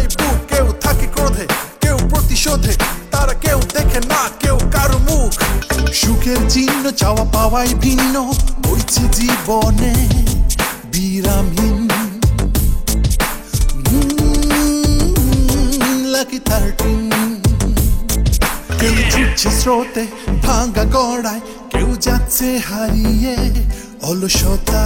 এই বুক, কেউ থাকে ক্রোধে, কেউ প্রতিশোধে, তারা কেউ দেখে না কেউ কারো মুখ। সুখের চিহ্ন চাওয়া পাওয়াই ভিন্ন, বইছে জীবনে বিরামহীন। লাকি 13, কেউ ছুটছে স্রোতে ভাঙা গড়ায়, কেউ যাচ্ছে হারিয়ে অলসতা।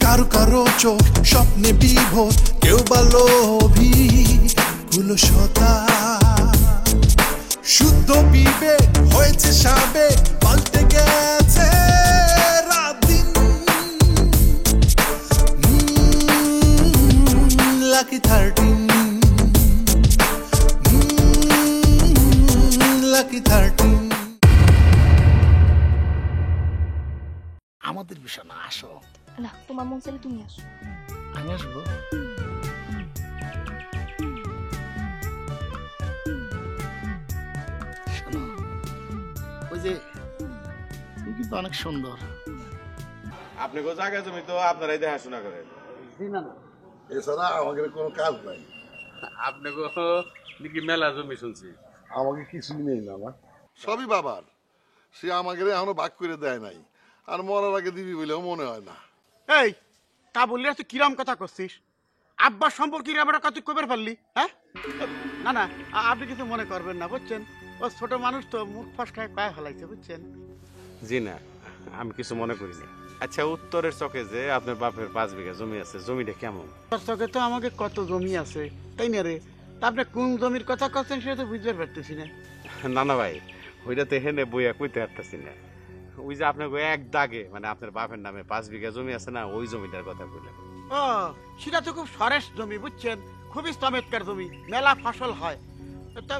কারো কারো চোখ স্বপ্নে বিভোর, কেউ বা লোভী কুলসতা। শুদ্ধ বিবেক হয়েছে সাবেক, পাল্টে গেছে রাত দিন। Lucky 13, lucky 13। আমাদের বিষয় না, আসো। না, তোমার মন চাইলে তুমি আসো। আমি আসবো। শোনো, ওই যে তুমি কিন্তু অনেক সুন্দর। আপনি কোন জায়গায় জমি তো আপনারাই দেখাশোনা করেন। না না, এছাড়া আমাদের কোনো কাজ নাই। আপনি নাকি মেলা জমি শুনছি? আমাকে কিছুই নেই না, আমার সবই বাবার। সে আমাকে এখনো ভাগ করে দেয় নাই, আর মরার আগে দিবি বলেও মনে হয় না। এই তা বললি তুই কিরম কথা করছিস? আব্বার সম্পর্কে আমরা কত কবে পারলি? হ্যাঁ না না, আপনি কিছু মনে করবেন না, বুঝছেন? ও ছোট মানুষ তো, মুখ ফসকায় পায়ে ফেলাইছে, বুঝছেন? জি না, আমি কিছু মনে করি না। আচ্ছা, উত্তরের চকে যে আপনার বাপের 5 বিঘা জমি আছে, জমিটা কেমন? তোর চোখে তো আমাকে কত জমি আছে, তাই না রে? তা আপনি কোন জমির কথা করছেন সেটা তো বুঝতে পারতেছি না। না না ভাই, ওইটা তো হেনে বইয়া কইতে পারতেছি না। ওই যে আপনার এক দাগে, মানে আপনার বাপের নামে 5 বিঘা জমি আছে না, ওই জমিটার কথা বললাম। ও, সেটা তো খুব সরেস জমি, বুঝছেন? খুবই চমৎকার জমি, মেলা ফসল হয়। তা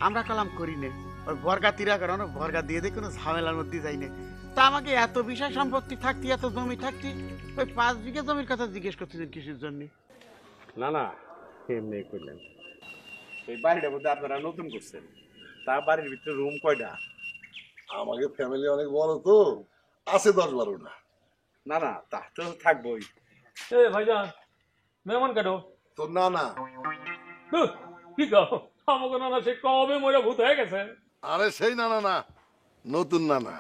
আমরা কালাম করি না, ওই বর্গা তিরা করানো, বর্গা দিয়ে দিয়ে কোনো ঝামেলার মধ্যে যাই না। তা আমাকে এত বিষয় সম্পত্তি থাকতি, এত জমি থাকতি, ওই 5 বিঘা জমির কথা জিজ্ঞেস করতেছেন কিসের জন্য? না না, এমনি করলেন। এই বাড়িটার মধ্যে আপনারা নতুন করছেন, তা বাড়ির ভিতরে রুম কয়টা? আমাদের ফ্যামিলি অনেক বড় তো, আছে 10-12টা। না না, তা তো থাকবোই। এ ভাইজান, মেহমান কেন? তোর না না, কি কও? আমাকে নানা সে কবে মরে ভূত হয়ে গেছে। আরে সেই নানা না, নতুন নানা।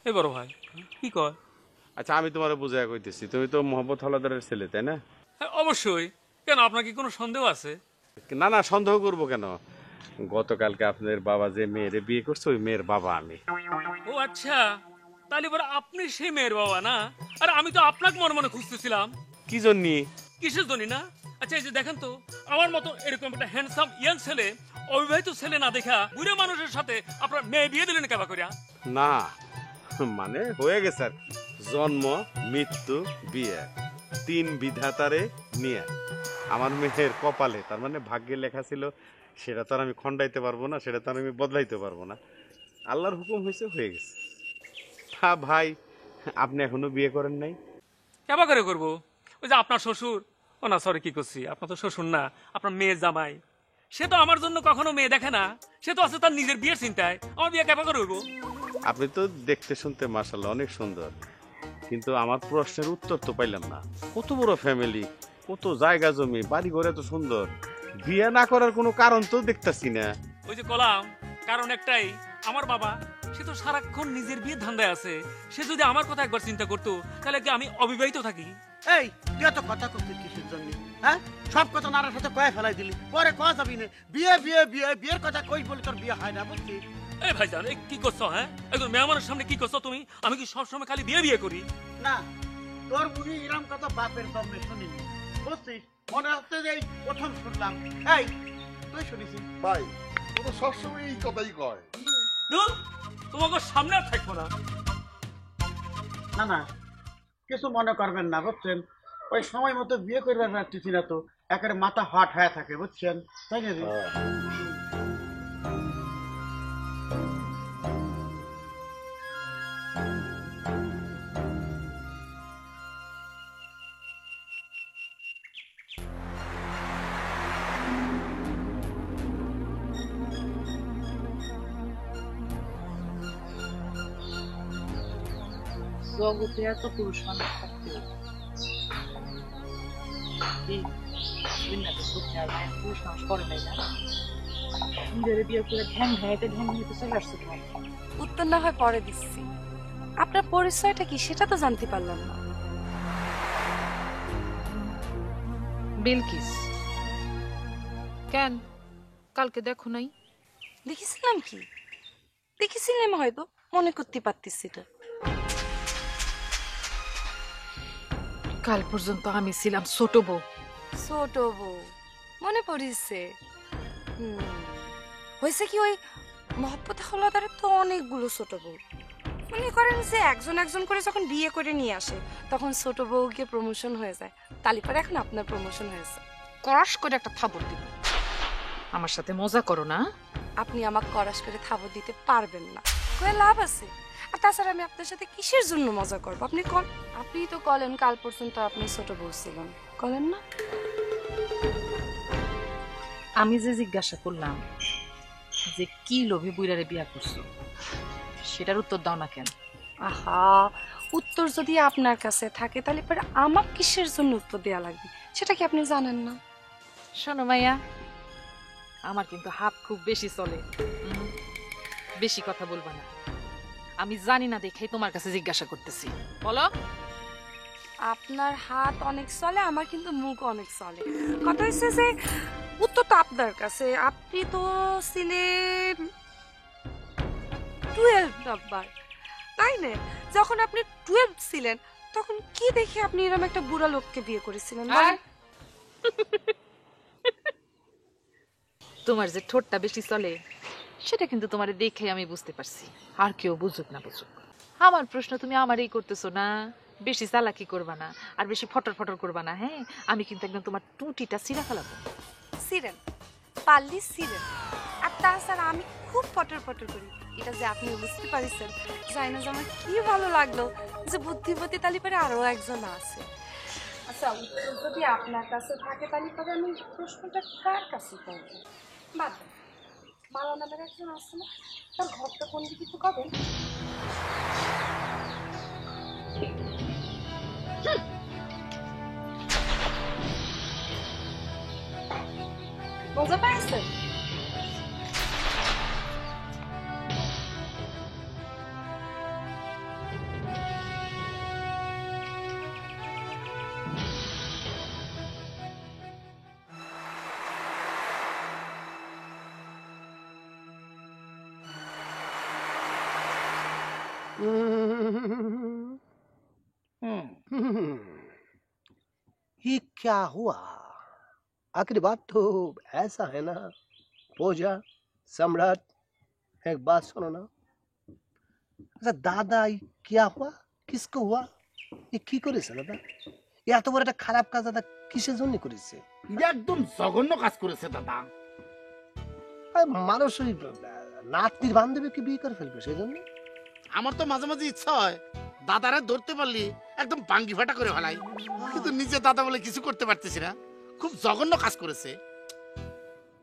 এ বড় ভাই কি কয়? আচ্ছা, আমি তোমার বুঝাই কইতেছি, তুমি তো মোহাম্মদ হাওলাদারের ছেলে, তাই না? হ্যাঁ, অবশ্যই। কেন, আপনার কি কোনো সন্দেহ আছে? না না, সন্দেহ করবো কেন? গতকালকে আপনার বাবা যে মেয়েরে বিয়ে করছে, ওই মেয়ের বাবা আমি। ও আচ্ছা, তাহলে এবার আপনি সেই মেয়ের বাবা না? আর আমি তো আপনাকে মনে মনে খুঁজতেছিলাম। কি জন্য? কিসের জন্য না? আচ্ছা, এই যে দেখেন তো, আমার মতো এরকম একটা হ্যান্ডসাম ইয়াং ছেলে, অবিবাহিত ছেলে না দেখা বুড়ো মানুষের সাথে আপনার মেয়ে বিয়ে দিলেন কেবা করিয়া? না, মানে হয়ে গেছে আর কি। জন্ম, মৃত্যু, বিয়ে, 3 বিধাতারে নিয়ে আমার মেয়ের কপালে, তার মানে ভাগ্যে লেখা ছিল, সেটা তো আর আমি খন্ডাইতে পারবো না, সেটা তো আর আমি বদলাইতে পারবো না। আল্লাহর হুকুম হয়েছে, হয়ে গেছে। হ্যাঁ ভাই, আপনি এখনো বিয়ে করেন নাই? কেবা করে করবো? ওই যে আপনার শ্বশুর, ও না সরি, কি করছি, আপনার তো শ্বশুর না, আপনার মেয়ের জামাই, সে তো আমার জন্য কখনো মেয়ে দেখে না, সে তো আছে তার নিজের বিয়ের চিন্তায়। আমার বিয়ে কেবা করে হইব? আপনি তো দেখতে শুনতে মাশাআল্লাহ অনেক সুন্দর, কিন্তু আমার প্রশ্নের উত্তর তো পাইলাম না। কত বড় ফ্যামিলি, কত জায়গা জমি, বাড়ি ঘর এত সুন্দর, বিয়ে না করার কোনো কারণ তো দেখতাছি না। ওই যে কলাম, কারণ একটাই, আমার বাবা সে তো সারাক্ষণ নিজের বিয়ের ধান্দায় আছে। সে যদি আমার কথা একবার চিন্তা করতো, তাহলে কি আমি অবিবাহিত থাকি? এই তুই এত কথা করছিস কিসের জন্য? হ্যাঁ, সব কথা নারার সাথে কয়ে ফেলাই দিলি, পরে কয়া যাবি না বিয়ে বিয়ে বিয়ে, বিয়ের কথা কই বলি তোর বিয়ে হয় না, বুঝছিস? এই ভাইজান, এই কি করছো? হ্যাঁ, একজন মেহমানের সামনে কি করছো তুমি? আমি কি সবসময় খালি বিয়ে বিয়ে করি? না, তোর বুঝি এরম কথা বাপের দমে শুনিনি, বুঝছিস? মনে হচ্ছে যে এই প্রথম শুনলাম। এই তুই শুনিস? ভাই, ও তো সবসময় এই কথাই কয়। ধুর, তোমাকে সামনে আর থাকবো না। না না, কিছু মনে করবেন না, বুঝছেন? ওই সময় মতো বিয়ে করবার পারতেছি না তো, একেবারে মাথা হট হয়ে থাকে, বুঝছেন? তাই না? জগতে এত পুরুষ মানুষ থাকতে উত্তর না হয় পরে দিচ্ছি। আপনার পরিচয়টা কি সেটা তো জানতে পারলাম না। বিলকিস। কেন কালকে দেখো নাই? দেখেছিলাম কি? দেখেছিলাম হয়তো, মনে করতে পারতেছি না। কাল পর্যন্ত আমি ছিলাম ছোট বউ। ছোট বউ মনে পড়িছে। হয়েছে কি, ওই মহব্বত হলদারের তো অনেকগুলো ছোট বউ। মনে করেন যে একজন একজন করে যখন বিয়ে করে নিয়ে আসে তখন ছোট বউকে প্রমোশন হয়ে যায়। তালিপারে এখন আপনার প্রমোশন হয়েছে। করাস করে একটা থাবর দিব। আমার সাথে মজা করো না। আপনি আমাকে করাস করে থাবর দিতে পারবেন না, কয়ে লাভ আছে। আর তাছাড়া আমি আপনার সাথে কিসের জন্য মজা করবো? আপনি কন। আপনি তো কলেন কাল পর্যন্ত আপনি ছোট বউ ছিলেন, কলেন না? আমি যে জিজ্ঞাসা করলাম যে কি লোভে বুইরারে বিয়া করছো, সেটার উত্তর দাও না কেন? আহা, উত্তর যদি আপনার কাছে থাকে তাহলে পরে আমার কিসের জন্য উত্তর দেওয়া লাগবে সেটা কি আপনি জানেন না? শোনো মাইয়া, আমার কিন্তু হাত খুব বেশি চলে। বেশি কথা বলবা না। আমি জানি না দেখেই তোমার কাছে জিজ্ঞাসা করতেছি। বলো। আপনার হাত অনেক চলে, আমার কিন্তু মুখ অনেক চলে। কথা হচ্ছে যে উত্তর তো আপনার কাছে। আপনি তো ছিলেন 12 নাম্বার, তাই না? যখন আপনি 12 ছিলেন তখন কি দেখে আপনি এরকম একটা বুড়া লোককে বিয়ে করেছিলেন? তোমার যে ঠোঁটটা বেশি চলে সেটা কিন্তু তোমার দেখে আমি বুঝতে পারছি। আর কেউ বুঝুক না বুঝুক, আমার প্রশ্ন তুমি আমারই করতেছো না। বেশি চালাকি করবা না, আর বেশি ফটর ফটর করবা না। হ্যাঁ, আমি কিন্তু একদম তোমার টুটিটা ছিঁড়া ফেলাবো। ছিলেন, পারলি ছিলেন। আর তাছাড়া আমি খুব ফটর ফটর করি, এটা যে আপনি বুঝতে পারছেন। জানি না যে আমার কি ভালো লাগলো যে বুদ্ধিপতি তালিপারে আরো একজন আছে। আচ্ছা, উত্তর যদি আপনার কাছে থাকে তাহলে পরে আমি প্রশ্নটা কার কাছে করবো? বাদ দেন, মালা নামের একজন আছে না, তার ঘরটা কোন দিকে একটু কবেন? মজা পাইছেন? ये क्या हुआ? आखिर बात तो ऐसा है ना पूजा सम्राट, एक बात सुनो ना। अच्छा दादा, ये क्या हुआ? किसको हुआ? ये কি করেছে দাদা? এত বড় একটা খারাপ কাজ দাদা কিসের জন্য করেছে? একদম জঘন্য কাজ করেছে দাদা। মানুষ ওই নাতনির বান্ধবীকে বিয়ে করে ফেলবে সেই জন্য? আমার তো মাঝে মাঝে ইচ্ছা হয় দাদারা ধরতে পারলি একদম ভাঙ্গি ফাটা করে ফেলাই, কিন্তু নিজে দাদা বলে কিছু করতে পারতেছি না। খুব জঘন্য কাজ করেছে।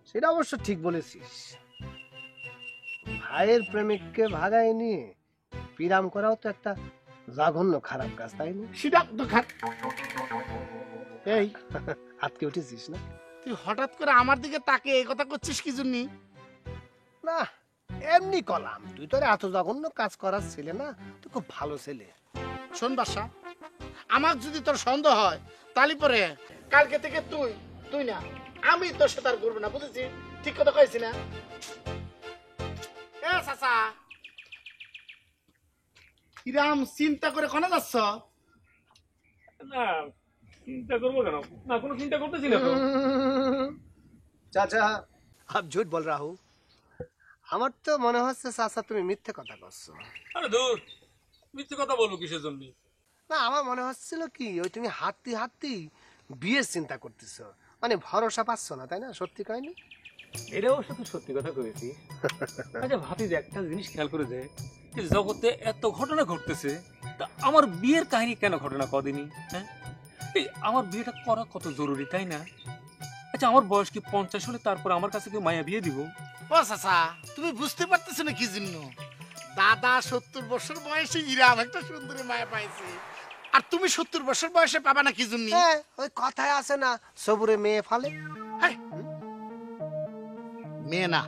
সেটা অবশ্য ঠিক বলেছিস। ভাইয়ের প্রেমিককে ভাগায় নিয়ে পিরাম করাও তো একটা জঘন্য খারাপ কাজ, তাই না? সেটা তো এই আজকে উঠেছিস না? তুই হঠাৎ করে আমার দিকে তাকে এই কথা করছিস কি জন্য? না এমনি কলাম, তুই তো এত জঘন্য কাজ করার ছেলে না, তুই খুব ভালো ছেলে। শোন বাসা, আমার যদি তোর সন্দেহ হয় তাহলে পরে কালকে থেকে তুই না আমি তোর সাথে আর করবো না, বুঝেছিস? ঠিক কথা কয়েছি না? এ চাচা, কিরাম চিন্তা করে কোনে যাচ্ছ? না চিন্তা করবো কেন? না কোনো চিন্তা করতেছি না তো। চাচা আপ ঝুট বল রাহু। আমার তো মনে হচ্ছে চাচা তুমি মিথ্যে কথা করছো। আরে দূর, মিথ্যে কথা বলবো কিসের জন্য? না আমার মনে হচ্ছিল কি ওই তুমি হাঁটতে হাঁটতে বিয়ের চিন্তা করতেছো, মানে ভরসা পাচ্ছ না, তাই না? সত্যি কয়নি? এটা অবশ্য তুই সত্যি কথা করেছিস। আচ্ছা ভাবি যে একটা জিনিস খেয়াল করে দেয়, যে জগতে এত ঘটনা ঘটতেছে, তা আমার বিয়ের কাহিনী কেন ঘটনা কদিনই? হ্যাঁ, এই আমার বিয়েটা করা কত জরুরি, তাই না? আচ্ছা আমার বয়স কি 50 হলে তারপর আমার কাছে কেউ মায়া বিয়ে দিব? ও চাচা, তুমি বুঝতে পারতেছো না কি জন্য? দাদা 70 বছর বয়সে ইরাম একটা সুন্দরী মায়া পাইছে, আর তুমি 70 বছর বয়সে পাবা না কি জন্য? ওই কথায় আছে না, সবুরে মেয়ে ফালে। মেয়ে না,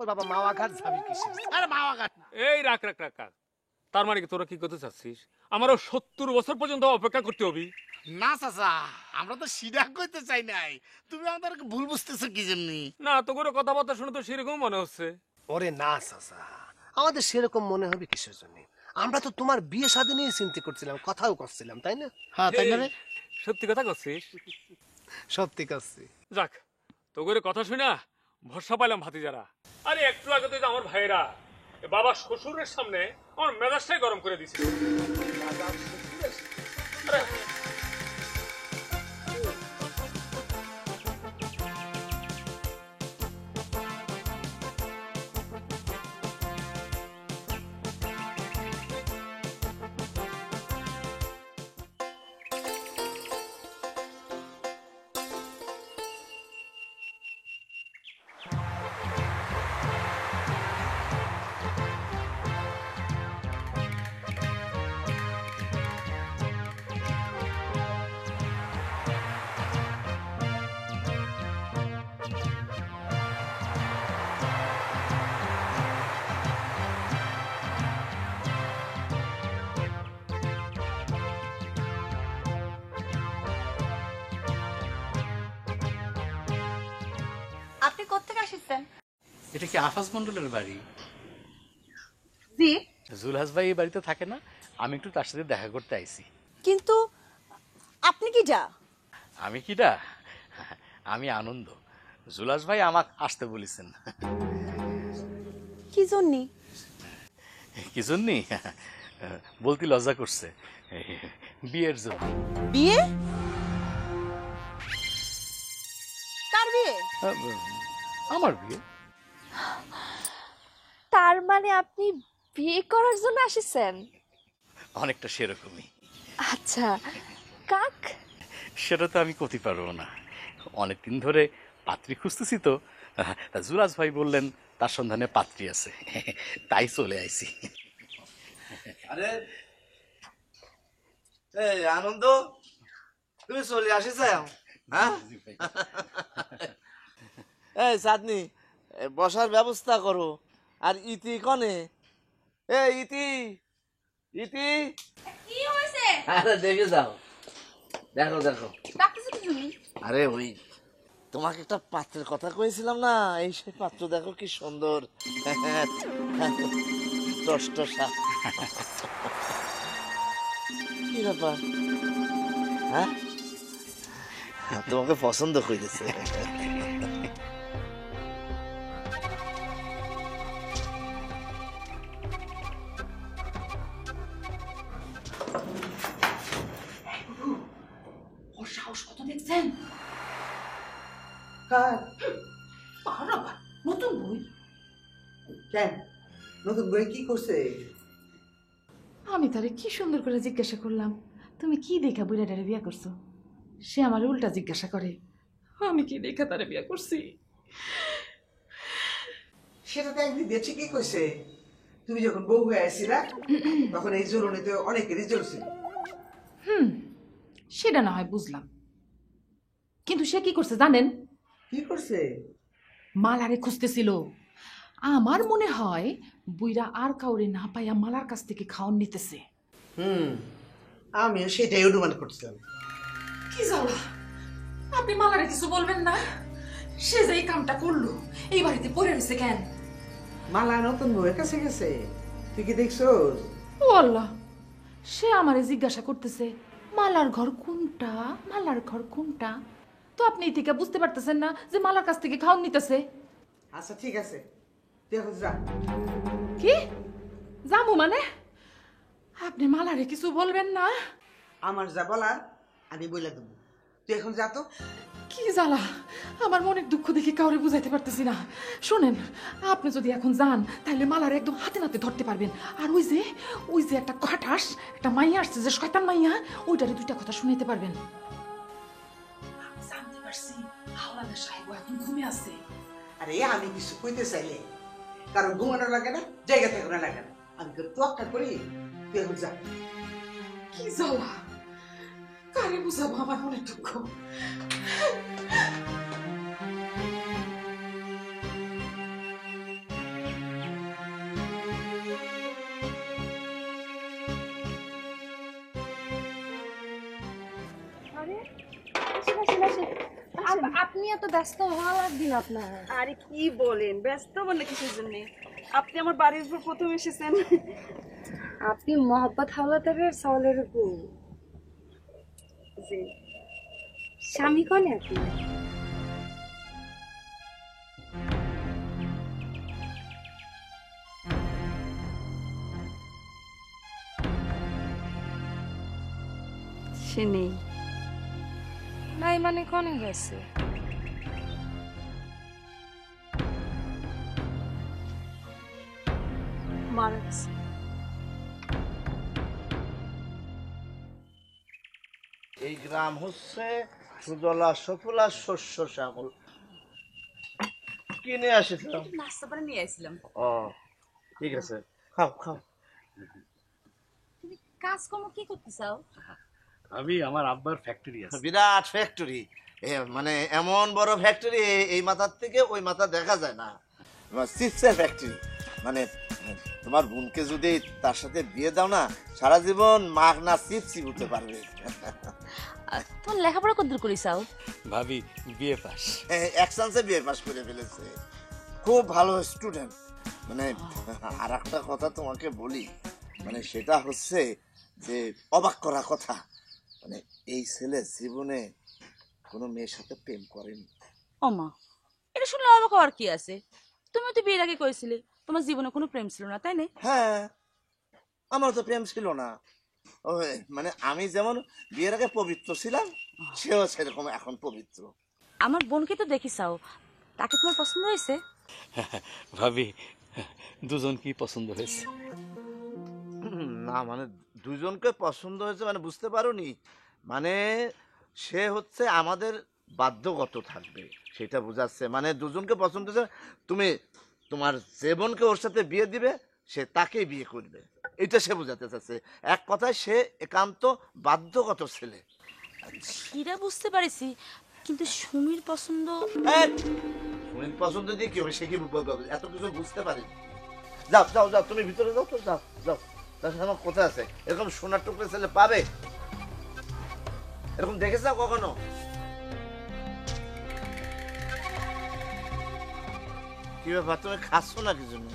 ওই বাবা মাওয়া ঘাট যাবি কিসে? আরে মাওয়া ঘাট না। এই রাখ রাখ রাখ রাখ। তার মানে কি তোরা কি করতে চাচ্ছিস আমারও 70 বছর পর্যন্ত অপেক্ষা করতে হবে? না চাচা, আমরা তো সিধা কইতে চাই নাই, তুমি আমাদেরকে ভুল বুঝতেছো কি জন্য? না, তো করে কথাবার্তা শুনে তো সেরকম মনে হচ্ছে। ওরে না চাচা, আমাদের সেরকম মনে হবে কিসের জন্য? আমরা তো তোমার বিয়ে শাদী নিয়ে চিন্তা করছিলাম, কথাও করছিলাম, তাই না? হ্যাঁ তাই না রে? সত্যি কথা করছিস? সত্যি করছি। যাক, তো করে কথা শুনা ভরসা পাইলাম ভাতিজারা। আরে একটু আগে তো আমার ভাইয়েরা বাবা শ্বশুরের সামনে আমার মেজাজটাই গরম করে দিছিল। আপনি কোত্থেকে আসছেন? এটা কি আফাজ মন্ডলের বাড়ি? জি। জুলহাস ভাই এই বাড়িতে থাকে না? আমি একটু তার সাথে দেখা করতে আইছি। কিন্তু আপনি কি যা? আমি কিডা? আমি আনন্দ। জুলহাস ভাই আমাকে আসতে বলেছেন। কি জন্যে? কি জন্যে বলতে লজ্জা করছে, বিয়ের জন্য। বিয়ে? কার বিয়ে? আমার বিয়ে। তার মানে আপনি বিয়ে করার জন্য আসছেন? অনেকটা সেরকমই। আচ্ছা, কাক? সেটা তো আমি করতে পারবো না, অনেকদিন ধরে পাত্রী খুঁজতেছি তো। জুলহাস ভাই বললেন তার সন্ধানে পাত্রী আছে, তাই চলে আইছি। আরে এই আনন্দ, তুমি চলে আসিস? হ্যাঁ, এই চাঁদনি, বসার ব্যবস্থা করো। আর ইতি কনে? এই ইতি, ইতি, কি হয়েছে? আরে দেখে যাও, দেখো দেখো। ডাকতেছো কি তুমি? আরে ওই তোমাকে একটা পাত্রের কথা কয়েছিলাম না, এই সেই পাত্র দেখো কি সুন্দর, টসটসা। কি ব্যাপার? হ্যাঁ, তোমাকে পছন্দ করেছে। ওর সাহস কত দেখছেন? নতুন বই। কেন নতুন বই কি করছে? আমি তারে কি সুন্দর করে জিজ্ঞাসা করলাম, তুমি কি দেখা বুড়াটারে বিয়া করছো? সে আমার উল্টা জিজ্ঞাসা করে, আমি কি দেখা তারে বিয়া করছি? সেটা তো একদিন দিয়ে ঠিকই কইছে। তুমি যখন বউ হয়ে আসছিলা তখন এই জরুরিতে অনেকেরই জ্বলছিল। সেটা না হয় বুঝলাম, কিন্তু সে কি করছে জানেন? কি করছে? মালারে খুঁজতেছিল। আমার মনে হয় বুইরা আর কাউরে না পাইয়া মালার কাছ থেকে খাওয়ান নিতেছে। আমিও সেটাই অনুমান করছিলাম। কি জ্বালা, আপনি মালারে কিছু বলবেন না? সে যে এই কামটা করলো, এই বাড়িতে পড়ে রয়েছে কেন? মালা নতুন বউয়ের কাছে গেছে, তুই কি দেখছো? ও আল্লাহ, সে আমারে জিজ্ঞাসা করতেছে মালার ঘর কোনটা, মালার ঘর কোনটা। তো আপনি এই থেকে বুঝতে পারতেছেন না যে মালার কাছ থেকে খাওয়ান নিতেছে? আচ্ছা ঠিক আছে, তুই এখন যা। কি যাবো মানে? আপনি মালারে কিছু বলবেন না? আমার যা বলার আমি বলে দেবো, তুই এখন যা তো। কি জ্বালা, আমার মনের দুঃখ দেখি কাউরে বুঝাইতে পারতেছি না। শোনেন, আপনি যদি এখন যান তাহলে মালার একদম হাতে নাতে ধরতে পারবেন। আর ওই যে একটা খাটাস, একটা মাইয়া আসছে যে শয়তান মাইয়া, ওইটারে দুইটা কথা শুনাইতে পারবেন। জানতে পারছি হাওলাদার সাহেব এখন ঘুমে আছে। আরে আমি কিছু কইতে চাইলে কারণ ঘুমানো লাগে না, জায়গা থাকো না লাগে না, আমি তো তোয়াক্কা করি। তুই এখন যা। কি জ্বালা, কারে বুঝাবো আমার মনের দুঃখ। আপনি এত ব্যস্ত হওয়ার দিন আপনার? আরে কি বলেন, ব্যস্ত বলে কিসের জন্য? আপনি আমার বাড়ির উপর প্রথম এসেছেন। আপনি মোহাম্মদ হাওলাদারের সাওলের বউ? জি। স্বামী কনে আপনি? সে নেই। নাই মানে কনে গেছে? মারা গেছে। এই গ্রাম হচ্ছে সুজলা সফলা শস্য শ্যামল। কিনে আসেছিলাম, নাস্তা করে নিয়ে আসছিলাম। ও ঠিক আছে, খাও খাও। তুমি কাজকর্ম কি করতে চাও? আমি আমার আব্বার ফ্যাক্টরি আছে। বিরাট ফ্যাক্টরি, মানে এমন বড় ফ্যাক্টরি এই মাথার থেকে ওই মাথা দেখা যায় না। চিপসের ফ্যাক্টরি, মানে তোমার বোনকে যদি তার সাথে বিয়ে দাও না, সারা জীবন মাগ না চিপসি উঠতে পারবে। তোমার লেখাপড়া কতদূর করেছাও? ভাবি বিএ পাস। এক চান্সে বিয়ে পাস করে ফেলেছে, খুব ভালো স্টুডেন্ট। মানে আর একটা কথা তোমাকে বলি, মানে সেটা হচ্ছে যে অবাক করা কথা, মানে এই ছেলে জীবনে কোনো মেয়ের সাথে প্রেম করেনি। ও মা, এটা শুনলে অবাক হওয়ার কি আছে? তুমি তো বিয়ের আগে কইছিলে তোমার জীবনে কোনো প্রেম ছিল না, তাই না? হ্যাঁ, আমার তো প্রেম ছিল না। মানে আমি যেমন বিয়ের আগে পবিত্র ছিলাম, সেও সেরকম এখন পবিত্র। আমার বোনকে তো দেখিছাও, তাকে তোমার পছন্দ হয়েছে? ভাবি দুজন কি পছন্দ হয়েছে? না মানে দুজনকে পছন্দ হয়েছে মানে বুঝতে পারোনি, মানে সে হচ্ছে আমাদের বাধ্যগত থাকবে সেটা বোঝাচ্ছে। মানে দুজনকে পছন্দ হয়েছে, তুমি তোমার যে বোনকে ওর সাথে বিয়ে দিবে সে তাকেই বিয়ে করবে, এটা সে বোঝাতে চাচ্ছে। এক কথায় সে একান্ত বাধ্যগত ছেলে। সেটা বুঝতে পারিছি, কিন্তু সুমির পছন্দ। সুমির পছন্দ দিয়ে কি হবে? সে কি এত কিছু বুঝতে পারে? যাও যাও যাও, তুমি ভিতরে যাও তো, যাও যাও। তার সাথে আমার কথা আছে, এরকম সোনার টুকরো ছেলে পাবে? এরকম দেখেছ কখনো? কি ব্যাপার, তুমি খাচ্ছ না কি জন্য?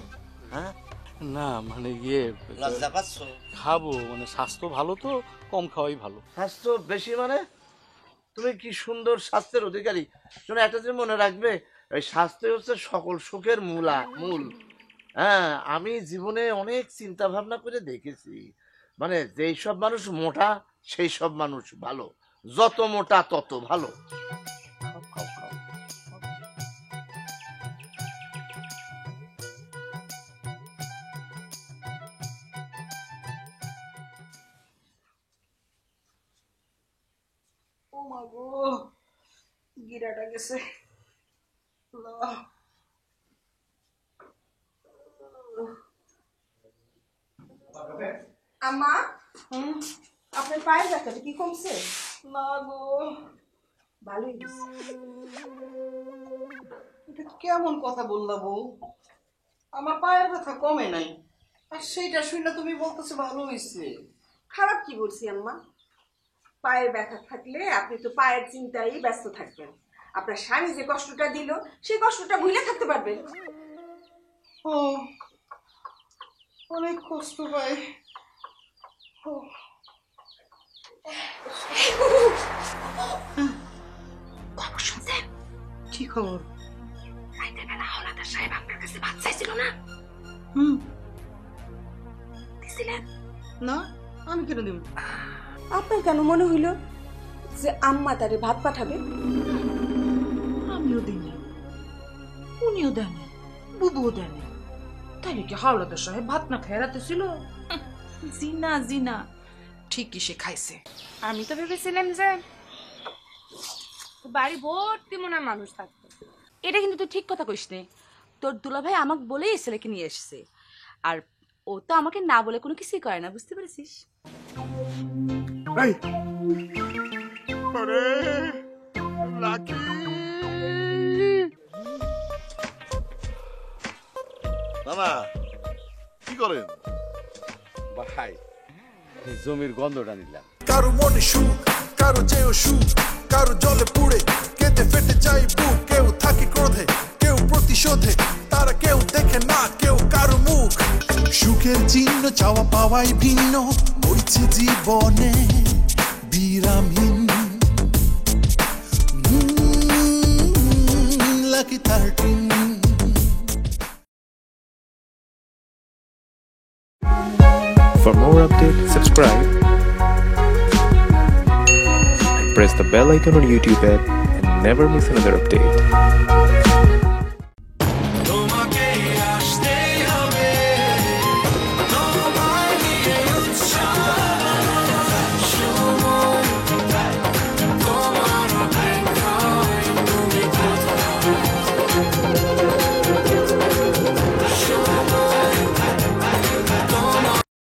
হ্যাঁ না মানে ইয়ে লজ্জা পাচ্ছ? খাবো, মানে স্বাস্থ্য ভালো তো, কম খাওয়াই ভালো। স্বাস্থ্য বেশি মানে? তুমি কি সুন্দর স্বাস্থ্যের অধিকারী। শোনো, একটা যে মনে রাখবে, এই স্বাস্থ্য হচ্ছে সকল সুখের মূল। হ্যাঁ, আমি জীবনে অনেক চিন্তা ভাবনা করে দেখেছি, মানে যেই সব মানুষ মোটা সেই সব মানুষ ভালো, যত মোটা তত ভালো। খাও খাও। ও মা গো, গিরাটা গেছে। আম্মা, আপনার পায়ের ব্যথাটা কি কমছে? না গো, ভালোই হয়েছে। এটা কেমন কথা বললা বউ? আমার পায়ের ব্যথা কমে নাই, আর সেইটা শুনে তুমি বলতেছো ভালো হয়েছে। খারাপ কি বলছি আম্মা? পায়ের ব্যথা থাকলে আপনি তো পায়ের চিন্তায় ব্যস্ত থাকবেন। আপনার স্বামী যে কষ্টটা দিল সেই কষ্টটা ভুলে থাকতে পারবেন। ও, অনেক কষ্ট পাই। কি খবর? রাইতের বেলা হাওলাদার সাহেব আপনার কাছে ভাত চাইছিল না? দিছিলেন না, আমি কেন দেব? আপনার কেন মনে হইল যে আম্মা তারে ভাত পাঠাবে? আমিও দিইনি, উনিও দেননি, বুবুও দেননি, তাইলে কি হাওলাদার সাহেব ভাত না খেয়ে রাতে ছিল? জিনা ঠিকই সে খাইছে। আমি তো ভেবেছিলাম যে বাড়ি ভর্তি মনে হয় মানুষ থাকতো। এটা কিন্তু তুই ঠিক কথা কইস নে। তোর দুলাভাই আমাকে বলেই ছেলেকে নিয়ে এসছে, আর ও তো আমাকে না বলে কোনো কিছুই করে না, বুঝতে পেরেছিস? এই আরে লাকি মামা কি করেন ভাই জমির গন্ধটা নিলাম। কারো মনে সুখ, কারো চেয়েও সুখ, কারো জলে পুড়ে কেটে ফেটে যায় বুক। কেউ থাকে ক্রোধে, কেউ প্রতিশোধে, তারা কেউ দেখে না কেউ কারো মুখ। সুখের চিহ্ন চাওয়া পাওয়াই ভিন্ন, বইছে জীবনে বিরামহীন। Lucky 13. For more updates, subscribe and press the bell icon on YouTube app and never miss another update.